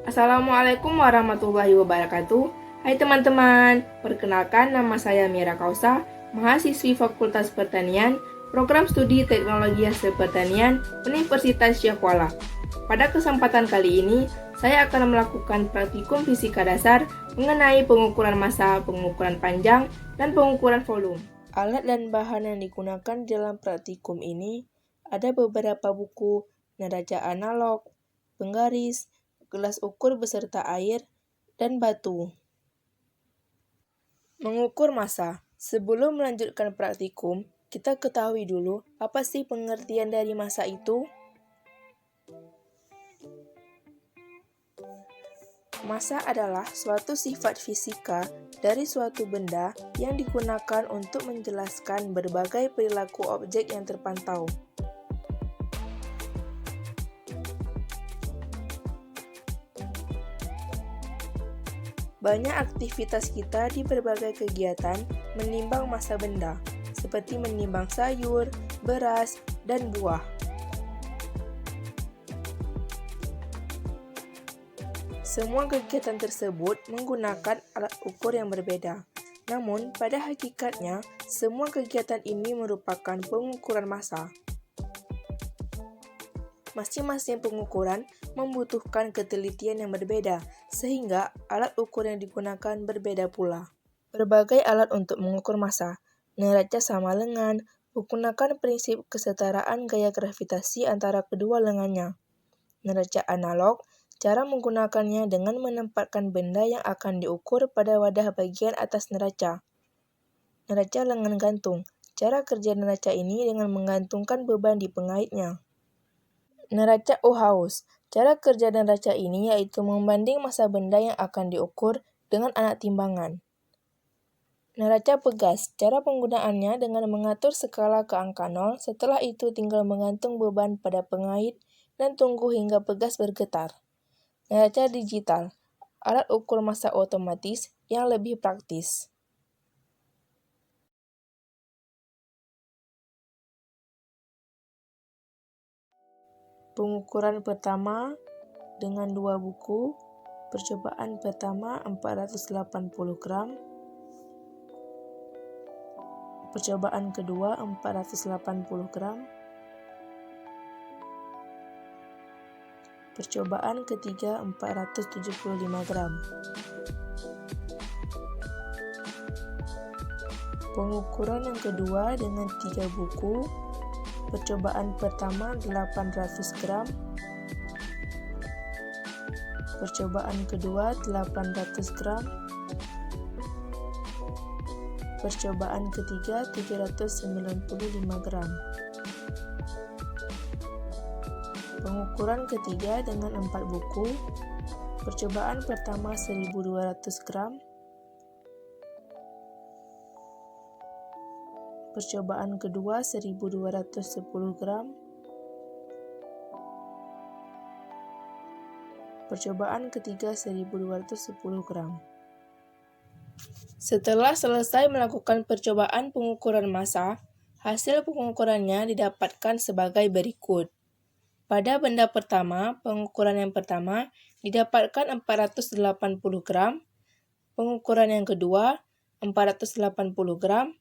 Assalamualaikum warahmatullahi wabarakatuh. Hai teman-teman, perkenalkan nama saya Mira Kausa, mahasiswi Fakultas Pertanian, Program Studi Teknologi Hasil Pertanian, Universitas Syahkuala. Pada kesempatan kali ini, saya akan melakukan praktikum fisika dasar mengenai pengukuran massa, pengukuran panjang, dan pengukuran volume. Alat dan bahan yang digunakan dalam praktikum ini ada beberapa buku, neraca analog, penggaris, gelas ukur beserta air, dan batu. Mengukur massa. Sebelum melanjutkan praktikum, kita ketahui dulu apa sih pengertian dari massa itu? Massa adalah suatu sifat fisika dari suatu benda yang digunakan untuk menjelaskan berbagai perilaku objek yang terpantau. Banyak aktivitas kita di berbagai kegiatan menimbang massa benda, seperti menimbang sayur, beras, dan buah. Semua kegiatan tersebut menggunakan alat ukur yang berbeda. Namun, pada hakikatnya, semua kegiatan ini merupakan pengukuran massa. Masing-masing pengukuran membutuhkan ketelitian yang berbeda, sehingga alat ukur yang digunakan berbeda pula. Berbagai alat untuk mengukur massa. Neraca sama lengan menggunakan prinsip kesetaraan gaya gravitasi antara kedua lengannya. Neraca analog, cara menggunakannya dengan menempatkan benda yang akan diukur pada wadah bagian atas neraca. Neraca lengan gantung, cara kerja neraca ini dengan menggantungkan beban di pengaitnya. Neraca Uhaus, cara kerja neraca ini yaitu membanding massa benda yang akan diukur dengan alat timbangan. Neraca pegas, cara penggunaannya dengan mengatur skala ke angka 0, setelah itu tinggal menggantung beban pada pengait dan tunggu hingga pegas bergetar. Neraca digital, alat ukur massa otomatis yang lebih praktis. Pengukuran pertama dengan 2 buku, percobaan pertama 480 gram, percobaan kedua 480 gram, percobaan ketiga 475 gram. Pengukuran yang kedua dengan 3 buku, percobaan pertama 800 gram, percobaan kedua 800 gram, percobaan ketiga 395 gram. Pengukuran ketiga dengan 4 buku, percobaan pertama 1200 gram, percobaan kedua 1210 gram, percobaan ketiga 1210 gram. Setelah selesai melakukan percobaan pengukuran massa, hasil pengukurannya didapatkan sebagai berikut. Pada benda pertama, pengukuran yang pertama didapatkan 480 gram, pengukuran yang kedua 480 gram,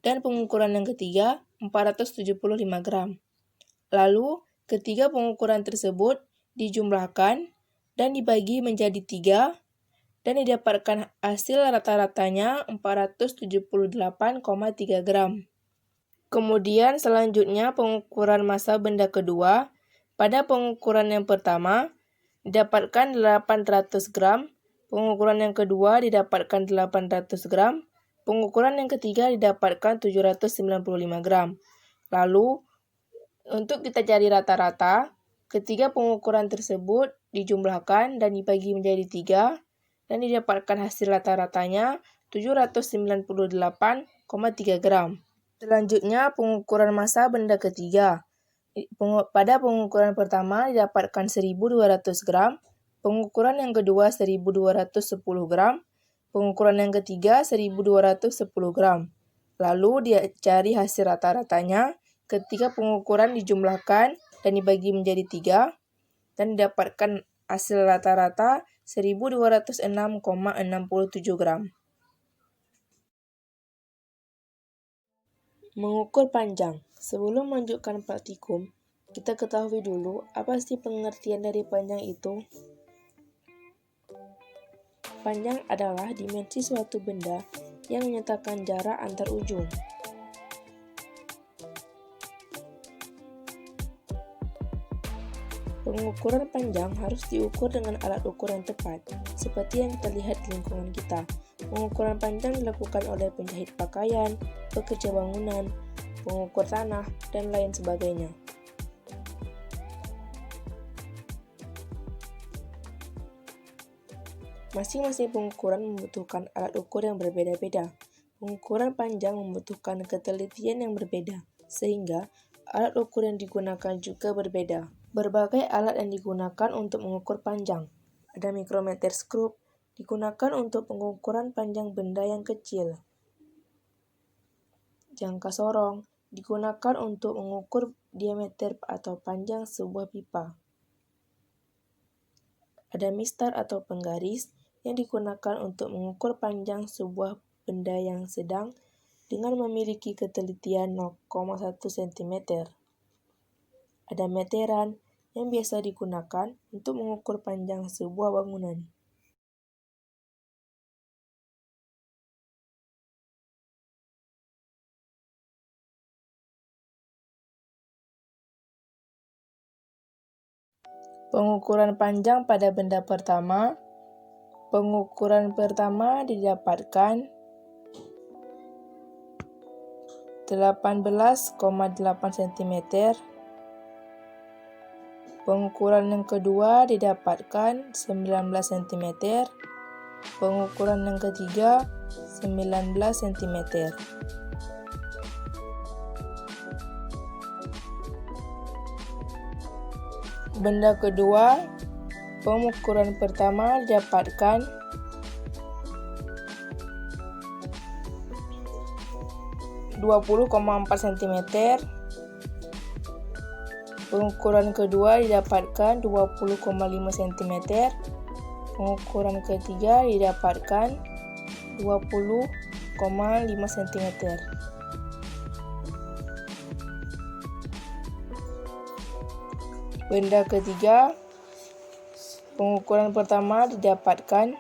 dan pengukuran yang ketiga 475 gram. Lalu, ketiga pengukuran tersebut dijumlahkan dan dibagi menjadi 3 dan didapatkan hasil rata-ratanya 478,3 gram. Kemudian selanjutnya pengukuran massa benda kedua. Pada pengukuran yang pertama didapatkan 800 gram, pengukuran yang kedua didapatkan 800 gram, pengukuran yang ketiga didapatkan 795 gram. Lalu, untuk kita cari rata-rata, ketiga pengukuran tersebut dijumlahkan dan dibagi menjadi 3 dan didapatkan hasil rata-ratanya 798,3 gram. Selanjutnya, pengukuran massa benda ketiga. Pada pengukuran pertama didapatkan 1200 gram, pengukuran yang kedua 1210 gram, pengukuran yang ketiga 1210 gram. Lalu dicari hasil rata-ratanya, ketika pengukuran dijumlahkan dan dibagi menjadi 3 dan didapatkan Hasil rata-rata 1206,67 gram. Mengukur panjang. Sebelum melanjutkan praktikum, kita ketahui dulu apa sih pengertian dari panjang itu. Panjang adalah dimensi suatu benda yang menyatakan jarak antar ujung. Pengukuran panjang harus diukur dengan alat ukur yang tepat, seperti yang kita lihat di lingkungan kita. Pengukuran panjang dilakukan oleh penjahit pakaian, pekerja bangunan, pengukur tanah, dan lain sebagainya. Masing-masing pengukuran membutuhkan alat ukur yang berbeda-beda. Pengukuran panjang membutuhkan ketelitian yang berbeda, sehingga alat ukur yang digunakan juga berbeda. Berbagai alat yang digunakan untuk mengukur panjang. Ada mikrometer skrup, digunakan untuk pengukuran panjang benda yang kecil. Jangka sorong, digunakan untuk mengukur diameter atau panjang sebuah pipa. Ada mistar atau penggaris yang digunakan untuk mengukur panjang sebuah benda yang sedang dengan memiliki ketelitian 0,1 cm. Ada meteran yang biasa digunakan untuk mengukur panjang sebuah bangunan. Pengukuran panjang pada benda pertama. Pengukuran pertama didapatkan 18,8 cm. Pengukuran yang kedua didapatkan 19 cm. Pengukuran yang ketiga 19 cm. Benda kedua, pengukuran pertama didapatkan 20,4 cm. Pengukuran kedua didapatkan 20,5 cm. Pengukuran ketiga didapatkan 20,5 cm. Benda ketiga, pengukuran pertama didapatkan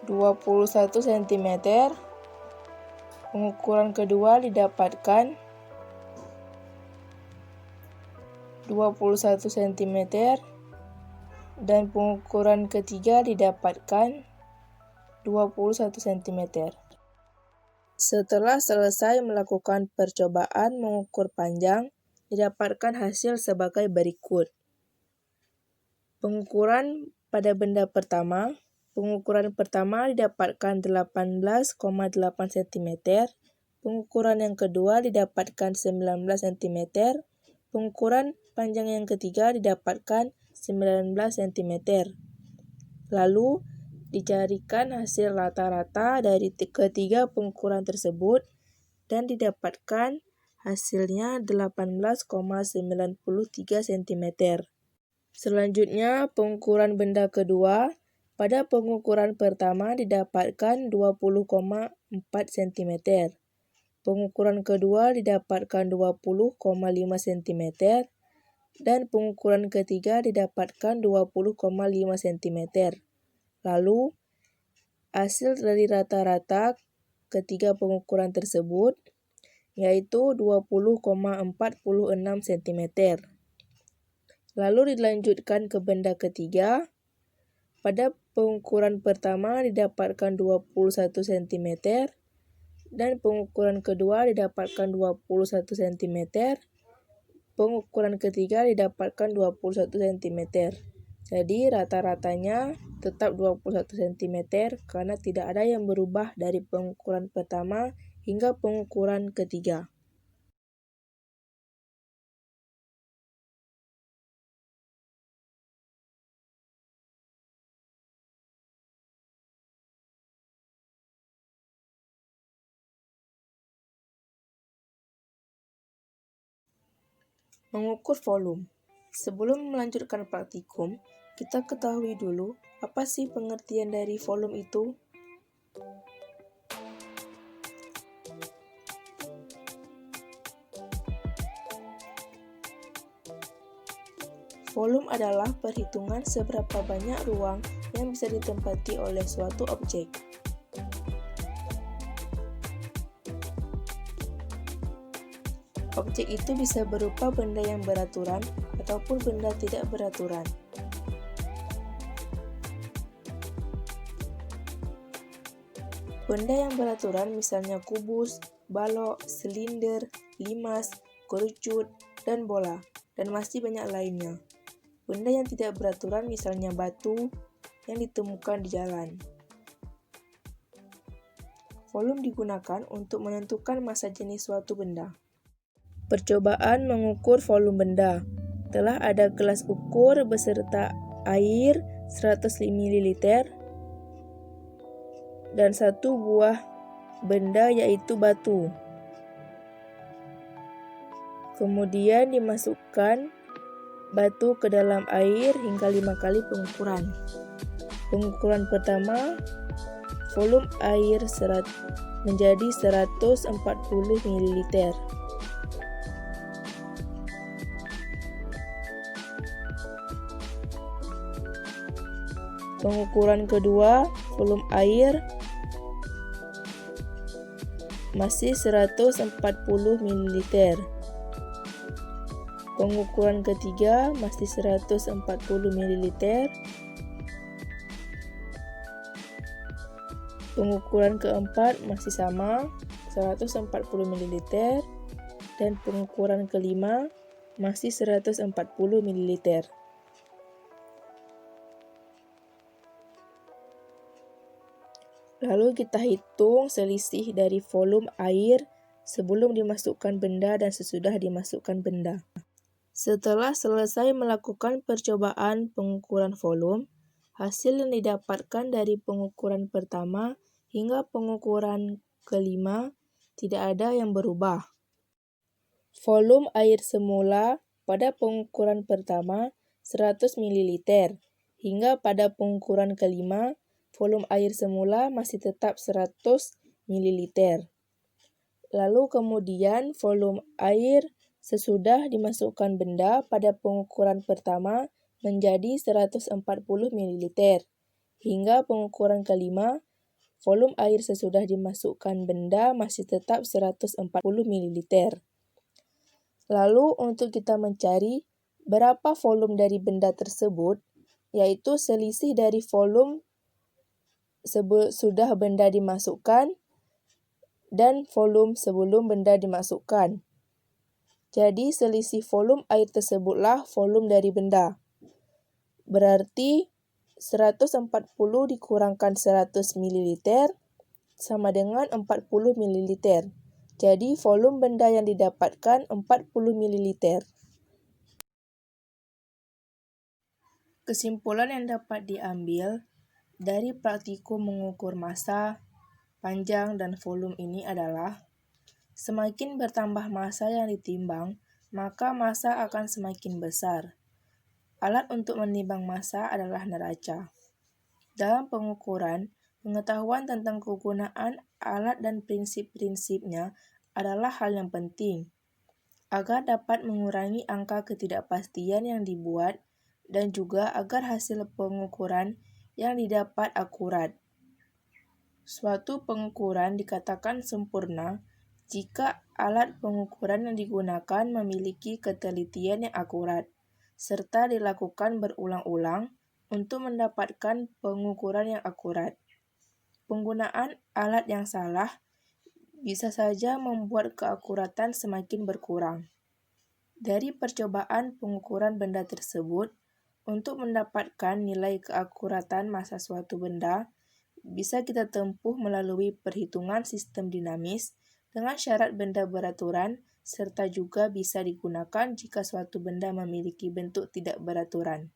21 cm. Pengukuran kedua didapatkan 21 cm. Dan pengukuran ketiga didapatkan 21 cm. Setelah selesai melakukan percobaan mengukur panjang, didapatkan hasil sebagai berikut. Pengukuran pada benda pertama. Pengukuran pertama didapatkan 18,8 cm. Pengukuran yang kedua didapatkan 19 cm. Pengukuran panjang yang ketiga didapatkan 19 cm. Lalu, dicarikan hasil rata-rata dari ketiga pengukuran tersebut dan didapatkan hasilnya 18,93 cm. Selanjutnya, pengukuran benda kedua. Pada pengukuran pertama didapatkan 20,4 cm. Pengukuran kedua didapatkan 20,5 cm. Dan pengukuran ketiga didapatkan 20,5 cm. Lalu, hasil dari rata-rata ketiga pengukuran tersebut yaitu 20,46 cm. Lalu dilanjutkan ke benda ketiga. Pada pengukuran pertama didapatkan 21 cm dan pengukuran kedua didapatkan 21 cm. Pengukuran ketiga didapatkan 21 cm. Jadi rata-ratanya tetap 21 cm karena tidak ada yang berubah dari pengukuran pertama hingga pengukuran ketiga. Mengukur volume. Sebelum melanjutkan praktikum, kita ketahui dulu apa sih pengertian dari volume itu. Volume adalah perhitungan seberapa banyak ruang yang bisa ditempati oleh suatu objek. Objek itu bisa berupa benda yang beraturan ataupun benda tidak beraturan. Benda yang beraturan misalnya kubus, balok, silinder, limas, kerucut, dan bola, dan masih banyak lainnya. Benda yang tidak beraturan misalnya batu yang ditemukan di jalan. Volume digunakan untuk menentukan massa jenis suatu benda. Percobaan mengukur volume benda. Telah ada gelas ukur beserta air 100 ml dan satu buah benda yaitu batu. Kemudian dimasukkan batu ke dalam air hingga 5 kali pengukuran. Pengukuran pertama, volume air menjadi 140 ml. Pengukuran kedua, volume air masih 140 ml. Pengukuran ketiga masih 140 ml. Pengukuran keempat masih sama 140 ml. Dan pengukuran kelima masih 140 ml. Lalu kita hitung selisih dari volume air sebelum dimasukkan benda dan sesudah dimasukkan benda. Setelah selesai melakukan percobaan pengukuran volume, hasil yang didapatkan dari pengukuran pertama hingga pengukuran kelima tidak ada yang berubah. Volume air semula pada pengukuran pertama 100 ml hingga pada pengukuran kelima volume air semula masih tetap 100 ml. Lalu kemudian volume air sesudah dimasukkan benda pada pengukuran pertama menjadi 140 ml. Hingga pengukuran kelima, volume air sesudah dimasukkan benda masih tetap 140 ml. Lalu untuk kita mencari berapa volume dari benda tersebut, yaitu selisih dari volume sudah benda dimasukkan dan volume sebelum benda dimasukkan. Jadi selisih volume air tersebutlah volume dari benda. Berarti 140 dikurangkan 100 ml sama dengan 40 ml. Jadi volume benda yang didapatkan 40 ml. Kesimpulan yang dapat diambil dari praktikum mengukur massa, panjang, dan volume ini adalah semakin bertambah massa yang ditimbang, maka massa akan semakin besar. Alat untuk menimbang massa adalah neraca. Dalam pengukuran, pengetahuan tentang kegunaan alat dan prinsip-prinsipnya adalah hal yang penting, agar dapat mengurangi angka ketidakpastian yang dibuat dan juga agar hasil pengukuran yang didapat akurat. Suatu pengukuran dikatakan sempurna jika alat pengukuran yang digunakan memiliki ketelitian yang akurat, serta dilakukan berulang-ulang untuk mendapatkan pengukuran yang akurat. Penggunaan alat yang salah bisa saja membuat keakuratan semakin berkurang. Dari percobaan pengukuran benda tersebut, untuk mendapatkan nilai keakuratan massa suatu benda, bisa kita tempuh melalui perhitungan sistem dinamis dengan syarat benda beraturan, serta juga bisa digunakan jika suatu benda memiliki bentuk tidak beraturan.